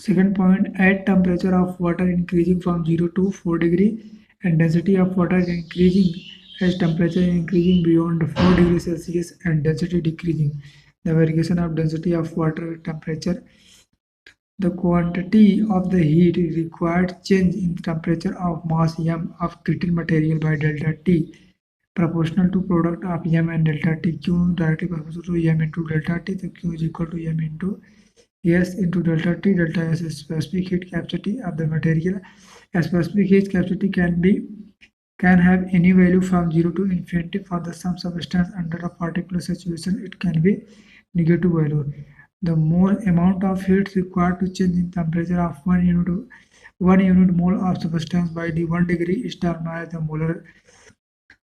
Second point, at temperature of water increasing from 0 to 4 degree and density of water increasing as temperature increasing beyond 4 degrees Celsius and density decreasing. The variation of density of water temperature, the quantity of the heat required change in temperature of mass m of critical material by delta T proportional to product of m and delta T. Q directly proportional to m into delta T. So Q is equal to m into S into delta T. Delta S is specific heat capacity of the material. A specific heat capacity can have any value from 0 to infinity. For the some substance under a particular situation, it can be negative value. The more amount of heat required to change in temperature of 1 unit mole of substance by the 1 degree is termed as the molar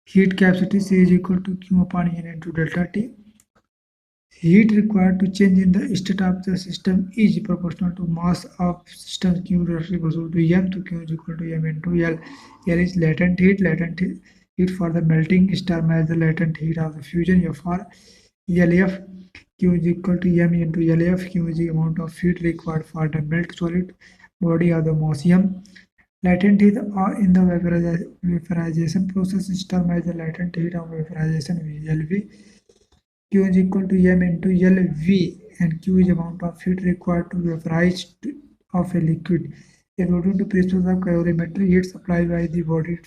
heat capacity. C is equal to Q upon N into delta T. Heat required to change in the state of the system is proportional to mass of system. Q directly equals to M, to Q is equal to M into L. L is latent heat. Latent heat for the melting is termed as the latent heat of the fusion. F for LF. Q is equal to M into LF. Q is the amount of heat required for the melt solid body of the mass M. Latent heat in the vaporization process is termed as the latent heat of vaporization, LV. Q is equal to M into LV, and Q is the amount of heat required to vaporize of a liquid. According to principles of calorimetry, heat supplied by the body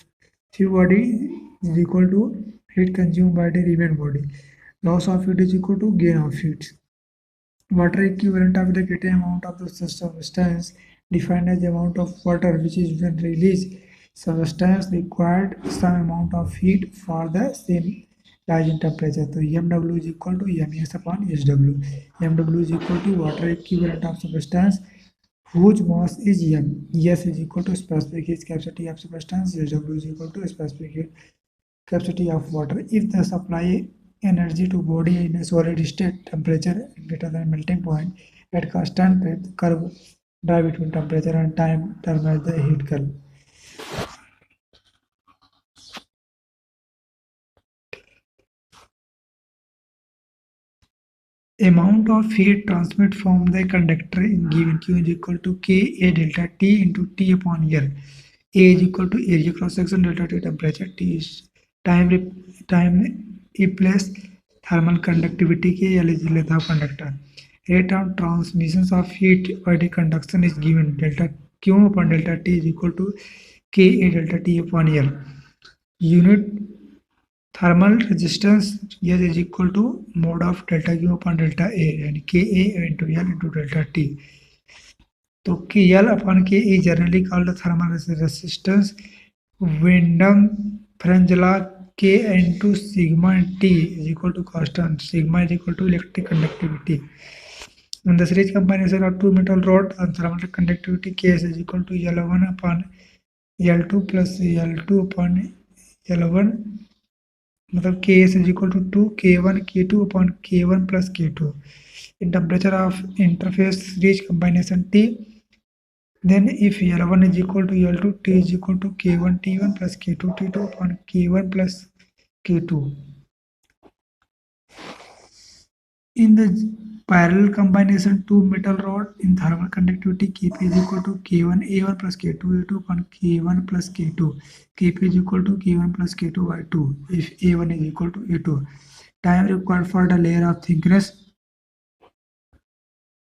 is equal to heat consumed by the remaining body. Loss of heat is equal to gain of heat. Water equivalent of the Kate amount of the substance defined as the amount of water which is when released. Substance required some amount of heat for the same rise in temperature. So mW is equal to ms upon sw. Mw is equal to water equivalent of substance whose mass is m. S is equal to specific heat capacity of substance. Sw is equal to specific heat capacity of water. If the supply energy to body in a solid state temperature greater than melting point at constant rate, curve draw between temperature and time termed as the heat curve. Amount of heat transmit from the conductor in given Q is equal to Ka delta T into T upon L. A is equal to area cross section delta T temperature. T is time replace thermal conductivity. K L is the length of conductor. Rate of transmissions of heat by the conduction is given delta Q upon delta T is equal to Ka delta T upon L. Unit thermal resistance S is equal to mode of delta Q upon delta A and Ka into L into delta T. So L upon K is generally called the thermal resistance. Windham-French law K into sigma T is equal to constant. Sigma is equal to electric conductivity. In the series combination of two metal rod and thermal conductivity, K is equal to L1 upon L2 plus L2 upon L1. मतलब Ks is equal to 2 K1 K2 upon K1 plus K2. In temperature of interface reach combination T, then if L1 is equal to L2, T is equal to K1 T1 plus K2 T2 upon K1 plus K2. In the parallel combination two metal rod in thermal conductivity, Kp is equal to K1 A1 plus K2 A2 upon K1 plus K2. Kp is equal to K1 plus K2 by 2 if A1 is equal to A2. Time required for the layer of thickness